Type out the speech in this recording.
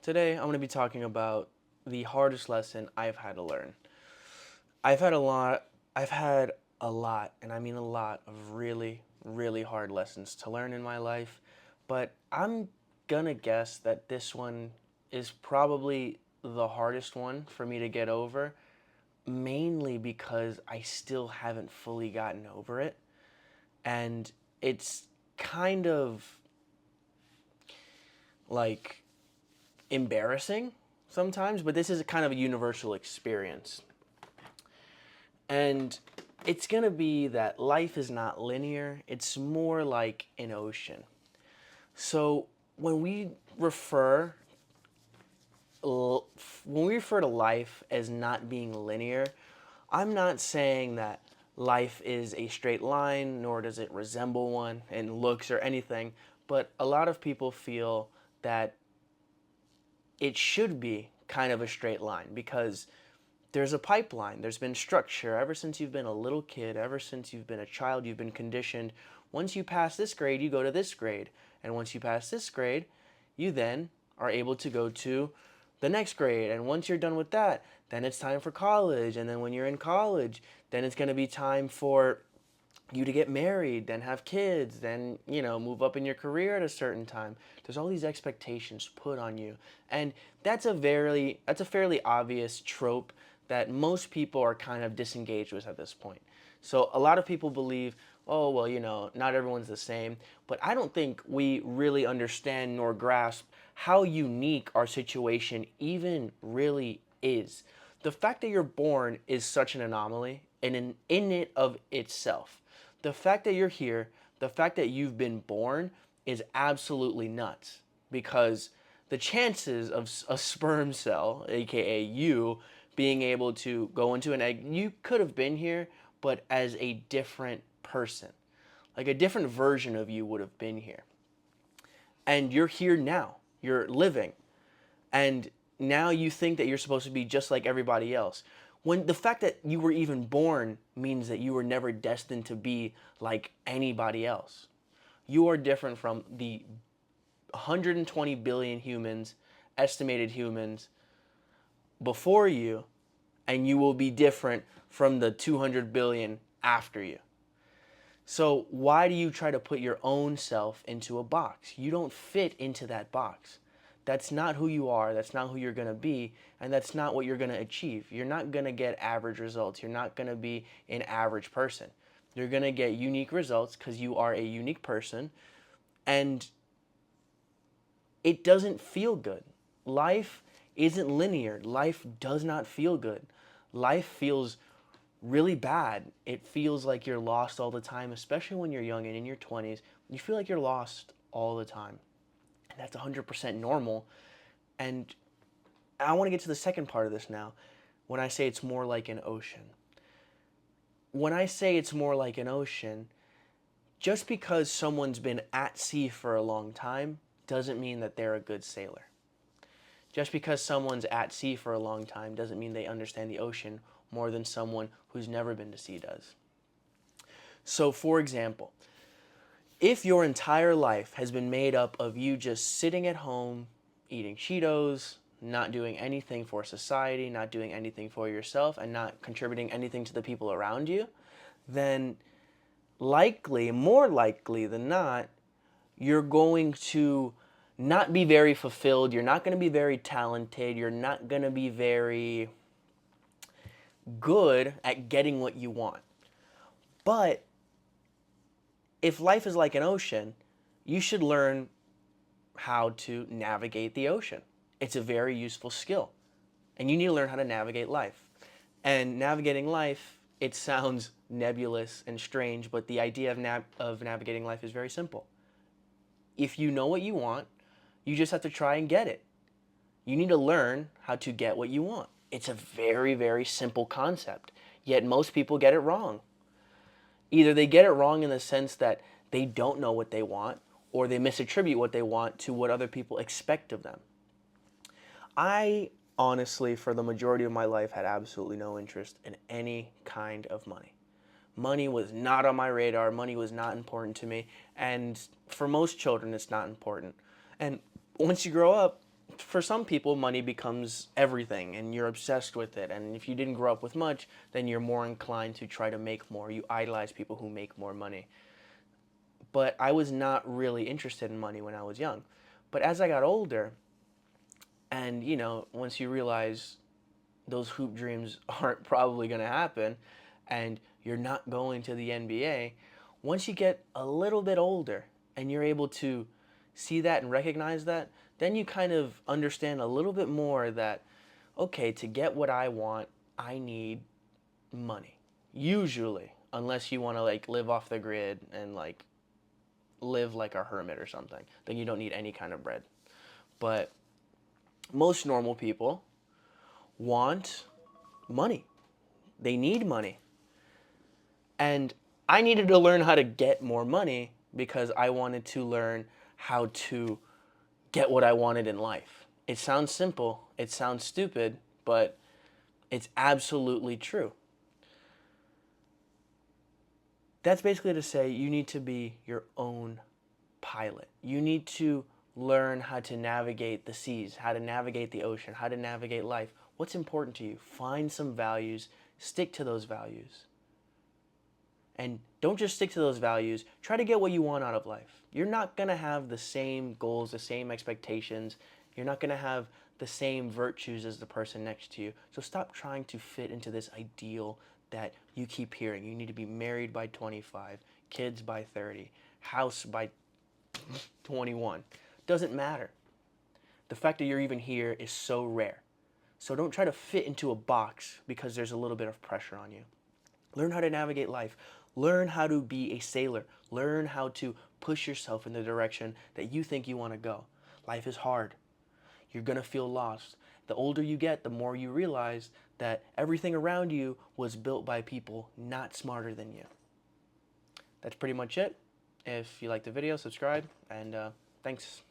Today, I'm going to be talking about the hardest lesson I've had to learn. I've had a lot, I've had a lot, and I mean a lot of really, really hard lessons to learn in my life, but I'm gonna guess that this one is probably the hardest one for me to get over, mainly because I still haven't fully gotten over it. And it's kind of like embarrassing sometimes, but this is kind of a universal experience. And it's going to be that life is not linear, it's more like an ocean. So when we refer when we refer to life as not being linear, I'm not saying that life is a straight line, nor does it resemble one in looks or anything, but a lot of people feel that it should be kind of a straight line because there's a pipeline. There's been structure ever since you've been a little kid, ever since you've been a child, you've been conditioned. Once you pass this grade, you go to this grade. And once you pass this grade, you then are able to go to the next grade. And once you're done with that, then it's time for college. And then when you're in college, then it's going to be time for you to get married, then have kids, then, move up in your career at a certain time. There's all these expectations put on you. And that's a fairly obvious trope that most people are kind of disengaged with at this point. So a lot of people believe, oh, well, not everyone's the same, but I don't think we really understand nor grasp how unique our situation even really is. The fact that you're born is such an anomaly and in it of itself. The fact that you're here, the fact that you've been born is absolutely nuts because the chances of a sperm cell, aka you, being able to go into an egg, you could have been here, but as a different person. Like a different version of you would have been here. And you're here now. You're living. And now you think that you're supposed to be just like everybody else. When the fact that you were even born means that you were never destined to be like anybody else. You are different from the 120 billion humans, estimated humans before you, and you will be different from the 200 billion after you. So why do you try to put your own self into a box? You don't fit into that box. That's not who you are, that's not who you're going to be, and that's not what you're going to achieve. You're not going to get average results. You're not going to be an average person. You're going to get unique results because you are a unique person, and it doesn't feel good. Life isn't linear. Life does not feel good. Life feels really bad. It feels like you're lost all the time, especially when you're young and in your 20s. You feel like you're lost all the time. And that's 100% normal. And I want to get to the second part of this now when I say it's more like an ocean. When I say it's more like an ocean, just because someone's been at sea for a long time doesn't mean that they're a good sailor. Just because someone's at sea for a long time doesn't mean they understand the ocean more than someone who's never been to sea does. So, for example, if your entire life has been made up of you just sitting at home, eating Cheetos, not doing anything for society, not doing anything for yourself, and not contributing anything to the people around you, then likely, more likely than not, you're going to not be very fulfilled. You're not going to be very talented. You're not going to be very good at getting what you want. But if life is like an ocean, you should learn how to navigate the ocean. It's a very useful skill. And you need to learn how to navigate life. And navigating life, it sounds nebulous and strange, but the idea of navigating life is very simple. If you know what you want, you just have to try and get it. You need to learn how to get what you want. It's a very, very simple concept, yet most people get it wrong. Either they get it wrong in the sense that they don't know what they want, or they misattribute what they want to what other people expect of them. I honestly, for the majority of my life, had absolutely no interest in any kind of money. Money was not on my radar. Money was not important to me. And for most children, it's not important. And once you grow up, for some people, money becomes everything and you're obsessed with it. And if you didn't grow up with much, then you're more inclined to try to make more. You idolize people who make more money. But I was not really interested in money when I was young. But as I got older, and once you realize those hoop dreams aren't probably going to happen and you're not going to the NBA, once you get a little bit older and you're able to see that and recognize that, then you kind of understand a little bit more that, okay, to get what I want, I need money. Usually, unless you want to like live off the grid and like live like a hermit or something, then you don't need any kind of bread. But most normal people want money. They need money. And I needed to learn how to get more money because I wanted to learn how to get what I wanted in life. It sounds simple, it sounds stupid, but it's absolutely true. That's basically to say you need to be your own pilot. You need to learn how to navigate the seas, how to navigate the ocean, how to navigate life. What's important to you? Find some values, stick to those values. And don't just stick to those values, try to get what you want out of life. You're not going to have the same goals, the same expectations. You're not going to have the same virtues as the person next to you. So stop trying to fit into this ideal that you keep hearing. You need to be married by 25, kids by 30, house by 21. Doesn't matter. The fact that you're even here is so rare. So don't try to fit into a box because there's a little bit of pressure on you. Learn how to navigate life. Learn how to be a sailor. Learn how to push yourself in the direction that you think you want to go. Life is hard. You're going to feel lost. The older you get, the more you realize that everything around you was built by people not smarter than you. That's pretty much it. If you liked the video, subscribe, and thanks.